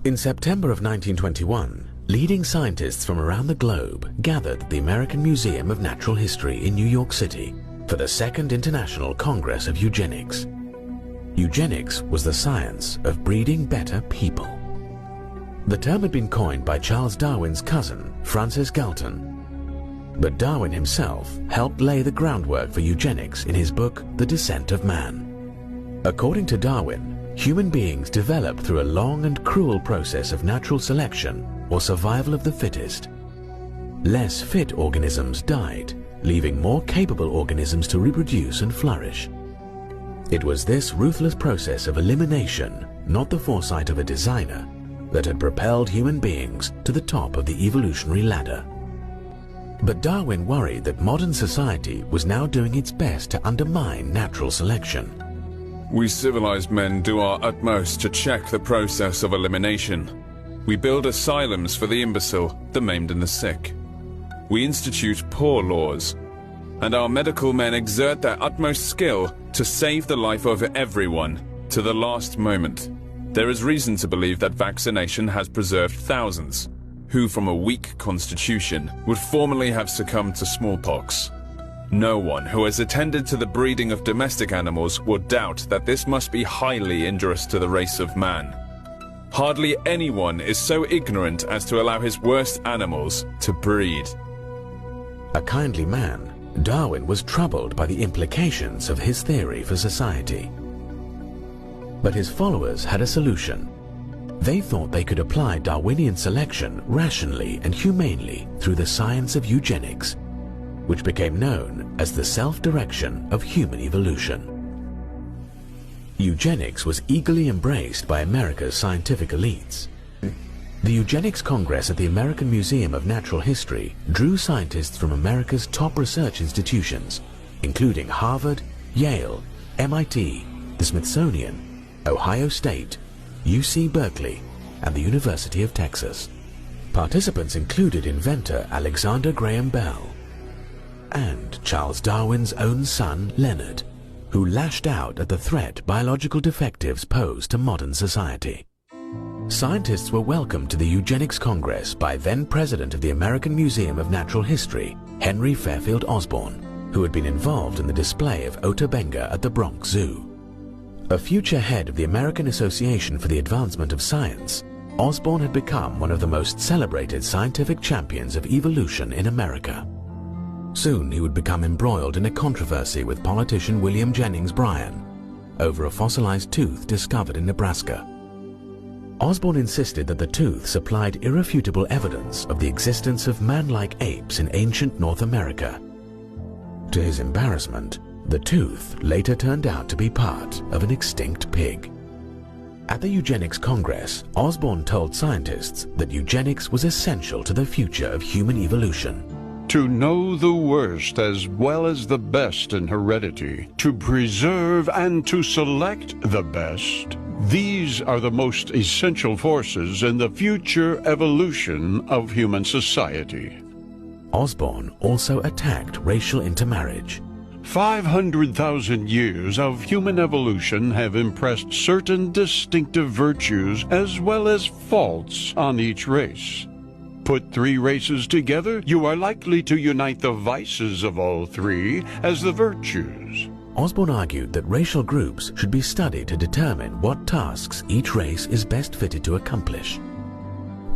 In September of 1921, leading scientists from around the globe gathered at the American Museum of Natural History in New York City for the Second International Congress of Eugenics. Eugenics was the science of breeding better people. The term had been coined by Charles Darwin's cousin, Francis Galton. But Darwin himself helped lay the groundwork for eugenics in his book, The Descent of Man. According to Darwin, human beings developed through a long and cruel process of natural selection or survival of the fittest. Less fit organisms died, leaving more capable organisms to reproduce and flourish. It was this ruthless process of elimination, not the foresight of a designer, that had propelled human beings to the top of the evolutionary ladder. But Darwin worried that modern society was now doing its best to undermine natural selection. We civilized men do our utmost to check the process of elimination. We build asylums for the imbecile, the maimed and the sick. We institute poor laws, and our medical men exert their utmost skill to save the life of everyone to the last moment. There is reason to believe that vaccination has preserved thousands, who from a weak constitution would formerly have succumbed to smallpox. No one who has attended to the breeding of domestic animals would doubt that this must be highly injurious to the race of man. Hardly anyone is so ignorant as to allow his worst animals to breed. A kindly man, Darwin was troubled by the implications of his theory for society. But his followers had a solution. They thought they could apply Darwinian selection rationally and humanely through the science of eugenics, which became known as the self-direction of human evolution. Eugenics was eagerly embraced by America's scientific elites. The Eugenics Congress at the American Museum of Natural History drew scientists from America's top research institutions, including Harvard, Yale, MIT, the Smithsonian, Ohio State, UC Berkeley, and the University of Texas. Participants included inventor Alexander Graham Bell and Charles Darwin's own son, Leonard, who lashed out at the threat biological defectives posed to modern society. Scientists were welcomed to the Eugenics Congress by then-president of the American Museum of Natural History, Henry Fairfield Osborn, who had been involved in the display of Ota Benga at the Bronx Zoo. A future head of the American Association for the Advancement of Science, Osborn had become one of the most celebrated scientific champions of evolution in America. Soon he would become embroiled in a controversy with politician William Jennings Bryan over a fossilized tooth discovered in Nebraska. Osborn insisted that the tooth supplied irrefutable evidence of the existence of man-like apes in ancient North America. To his embarrassment, the tooth later turned out to be part of an extinct pig. At the Eugenics Congress, Osborn told scientists that eugenics was essential to the future of human evolution. To know the worst as well as the best in heredity, to preserve and to select the best, these are the most essential forces in the future evolution of human society. Osborn also attacked racial intermarriage. 500,000 years of human evolution have impressed certain distinctive virtues as well as faults on each race. Put three races together, you are likely to unite the vices of all three as the virtues. Osborn argued that racial groups should be studied to determine what tasks each race is best fitted to accomplish.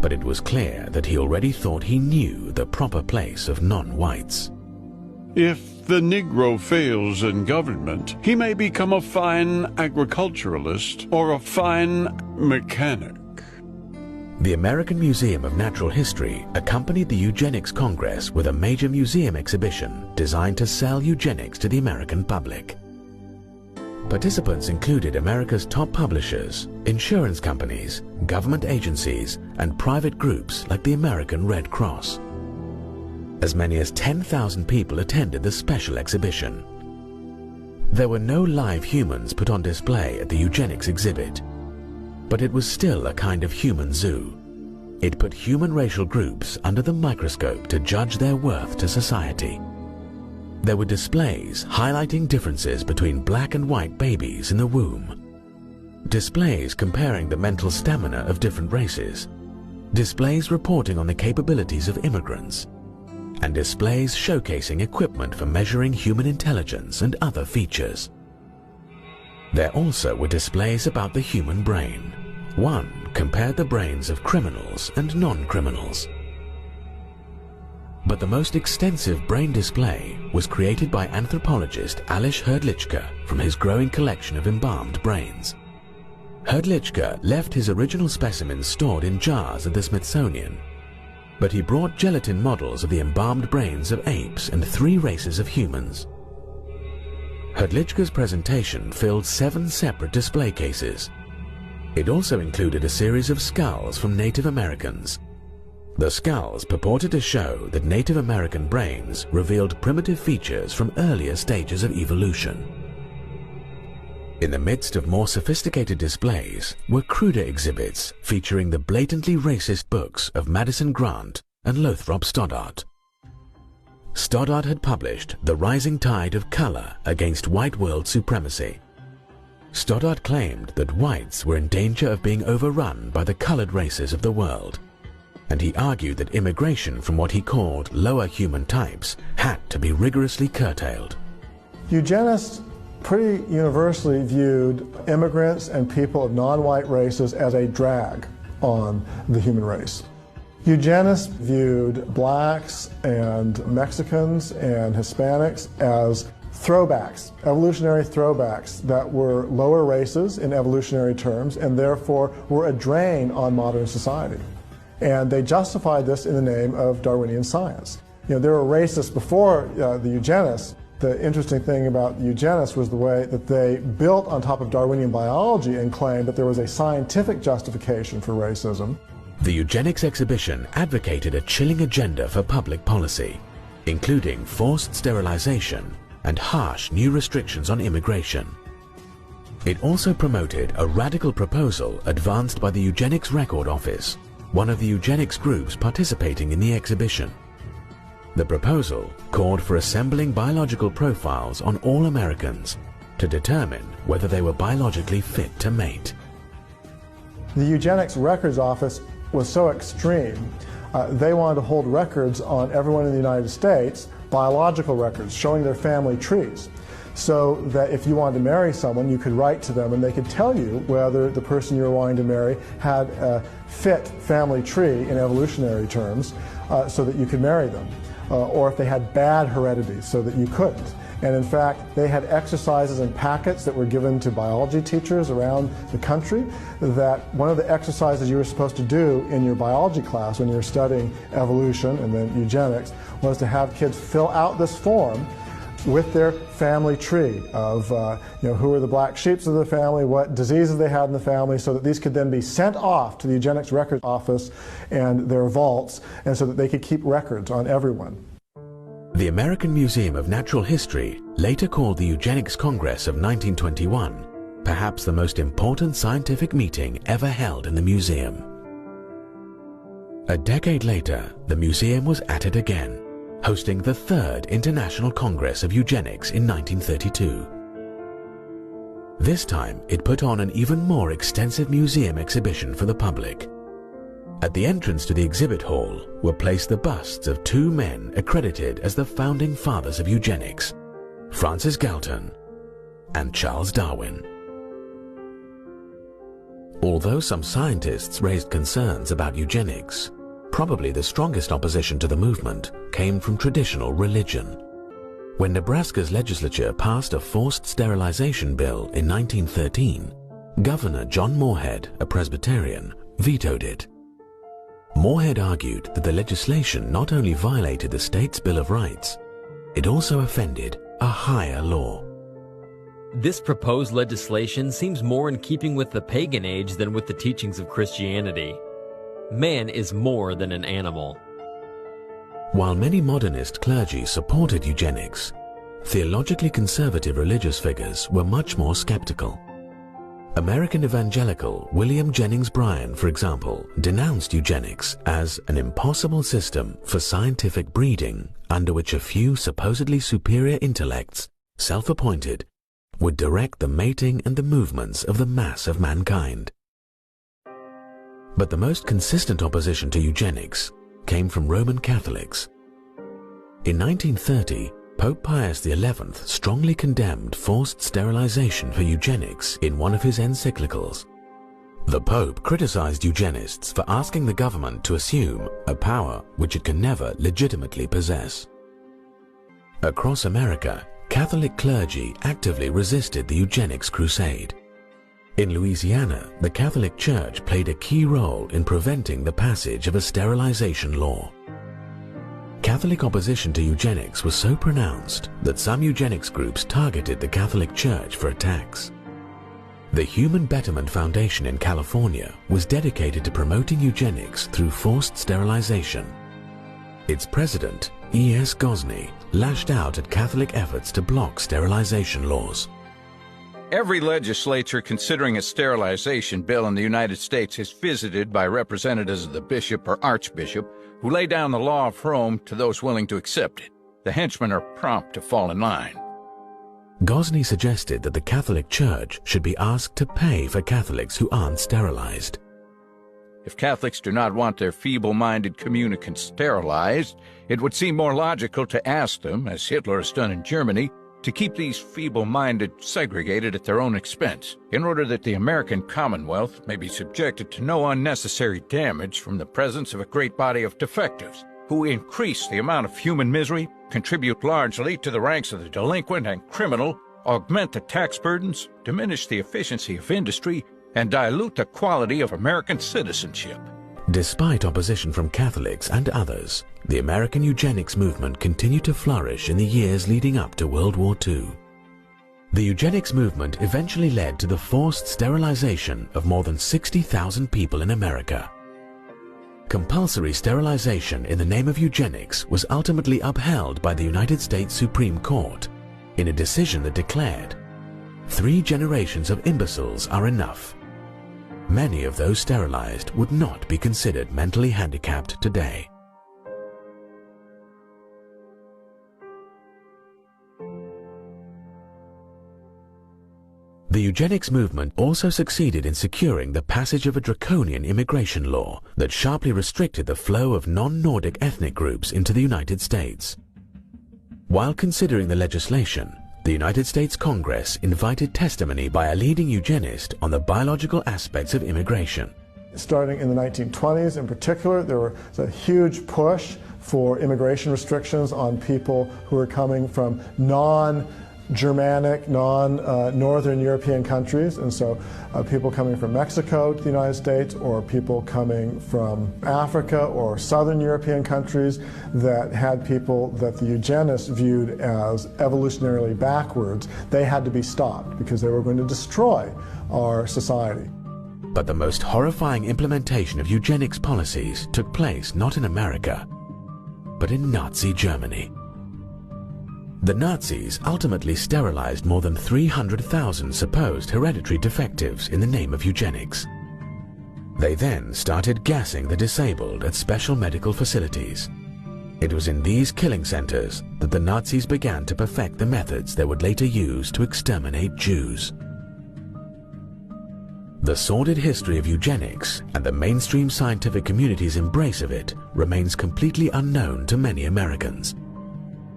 But it was clear that he already thought he knew the proper place of non-whites. If the Negro fails in government, he may become a fine agriculturalist or a fine mechanic. The American Museum of Natural History accompanied the Eugenics Congress with a major museum exhibition designed to sell eugenics to the American public. Participants included America's top publishers, insurance companies, government agencies, and private groups like the American Red Cross. As many as 10,000 people attended the special exhibition. There were no live humans put on display at the eugenics exhibit, but it was still a kind of human zoo. It put human racial groups under the microscope to judge their worth to society. There were displays highlighting differences between black and white babies in the womb. displays comparing the mental stamina of different races, displays reporting on the capabilities of immigrants, and displays showcasing equipment for measuring human intelligence and other features. There also were displays about the human brain. One compared the brains of criminals and non-criminals. But the most extensive brain display was created by anthropologist Alois Hrdlicka from his growing collection of embalmed brains. Hrdlicka left his original specimens stored in jars at the Smithsonian, but he brought gelatin models of the embalmed brains of apes and 3 races of humans. Hrdlicka's presentation filled 7 separate display cases. It also included a series of skulls from Native Americans. The skulls purported to show that Native American brains revealed primitive features from earlier stages of evolution. In the midst of more sophisticated displays were cruder exhibits featuring the blatantly racist books of Madison Grant and Lothrop Stoddart. Stoddart had published The Rising Tide of Color Against White World Supremacy. Stoddart claimed that whites were in danger of being overrun by the colored races of the world, and he argued that immigration from what he called lower human types had to be rigorously curtailed. Eugenists pretty universally viewed immigrants and people of non-white races as a drag on the human race. Eugenists viewed blacks and Mexicans and Hispanics as throwbacks, evolutionary throwbacks that were lower races in evolutionary terms and therefore were a drain on modern society. And they justified this in the name of Darwinian science. You know, there were racists before the eugenists. The interesting thing about the eugenists was the way that they built on top of Darwinian biology and claimed that there was a scientific justification for racism. The eugenics exhibition advocated a chilling agenda for public policy, including forced sterilization and harsh new restrictions on immigration. It also promoted a radical proposal advanced by the Eugenics Record Office, one of the eugenics groups participating in the exhibition. The proposal called for assembling biological profiles on all Americans to determine whether they were biologically fit to mate. The Eugenics Records Office was so extreme, they wanted to hold records on everyone in the United States, biological records showing their family trees, so that if you wanted to marry someone, you could write to them and they could tell you whether the person you were wanting to marry had a fit family tree in evolutionary terms, so that you could marry them, or if they had bad heredity so that you couldn't. And in fact, they had exercises and packets that were given to biology teachers around the country, that one of the exercises you were supposed to do in your biology class when you were studying evolution and then eugenics was to have kids fill out this form with their family tree of who were the black sheeps of the family, what diseases they had in the family, so that these could then be sent off to the Eugenics Records Office and their vaults, and so that they could keep records on everyone. The American Museum of Natural History, later called the Eugenics Congress of 1921, perhaps the most important scientific meeting ever held in the museum. A decade later, the museum was at it again, hosting the Third International Congress of Eugenics in 1932. This time, it put on an even more extensive museum exhibition for the public. At the entrance to the exhibit hall were placed the busts of 2 men accredited as the founding fathers of eugenics, Francis Galton and Charles Darwin. Although some scientists raised concerns about eugenics, probably the strongest opposition to the movement came from traditional religion. When Nebraska's legislature passed a forced sterilization bill in 1913, Governor John Morehead, a Presbyterian, vetoed it. Morehead argued that the legislation not only violated the state's Bill of Rights, it also offended a higher law. This proposed legislation seems more in keeping with the pagan age than with the teachings of Christianity. Man is more than an animal. While many modernist clergy supported eugenics, theologically conservative religious figures were much more skeptical. American evangelical William Jennings Bryan, for example, denounced eugenics as an impossible system for scientific breeding under which a few supposedly superior intellects, self-appointed, would direct the mating and the movements of the mass of mankind. But the most consistent opposition to eugenics came from Roman Catholics. In 1930, Pope Pius XI strongly condemned forced sterilization for eugenics in one of his encyclicals. The Pope criticized eugenists for asking the government to assume a power which it can never legitimately possess. Across America, Catholic clergy actively resisted the eugenics crusade. In Louisiana, the Catholic Church played a key role in preventing the passage of a sterilization law. Catholic opposition to eugenics was so pronounced that some eugenics groups targeted the Catholic Church for attacks. The Human Betterment Foundation in California was dedicated to promoting eugenics through forced sterilization. Its president, E.S. Gosney, lashed out at Catholic efforts to block sterilization laws. Every legislature considering a sterilization bill in the United States is visited by representatives of the bishop or archbishop who lay down the law of Rome to those willing to accept it. The henchmen are prompt to fall in line. Gosney suggested that the Catholic Church should be asked to pay for Catholics who aren't sterilized. If Catholics do not want their feeble-minded communicants sterilized, it would seem more logical to ask them, as Hitler has done in Germany, to keep these feeble-minded segregated at their own expense, in order that the American Commonwealth may be subjected to no unnecessary damage from the presence of a great body of defectives, who increase the amount of human misery, contribute largely to the ranks of the delinquent and criminal, augment the tax burdens, diminish the efficiency of industry, and dilute the quality of American citizenship. Despite opposition from Catholics and others, the American eugenics movement continued to flourish in the years leading up to World War II. The eugenics movement eventually led to the forced sterilization of more than 60,000 people in America. Compulsory sterilization in the name of eugenics was ultimately upheld by the United States Supreme Court in a decision that declared, 3 generations of imbeciles are enough. Many of those sterilized would not be considered mentally handicapped today. The eugenics movement also succeeded in securing the passage of a draconian immigration law that sharply restricted the flow of non-Nordic ethnic groups into the United States. While considering the legislation, the United States Congress invited testimony by a leading eugenist on the biological aspects of immigration. Starting in the 1920s in particular, there was a huge push for immigration restrictions on people who were coming from non-Germanic, non-Northern European countries, and so people coming from Mexico to the United States, or people coming from Africa or Southern European countries that had people that the eugenists viewed as evolutionarily backwards. They had to be stopped because they were going to destroy our society. But the most horrifying implementation of eugenics policies took place not in America, but in Nazi Germany. The Nazis ultimately sterilized more than 300,000 supposed hereditary defectives in the name of eugenics. They then started gassing the disabled at special medical facilities. It was in these killing centers that the Nazis began to perfect the methods they would later use to exterminate Jews. The sordid history of eugenics and the mainstream scientific community's embrace of it remains completely unknown to many Americans.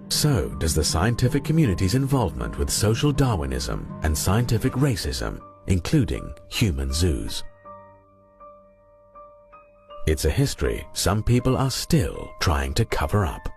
So does the scientific community's involvement with social Darwinism and scientific racism, including human zoos. It's a history some people are still trying to cover up.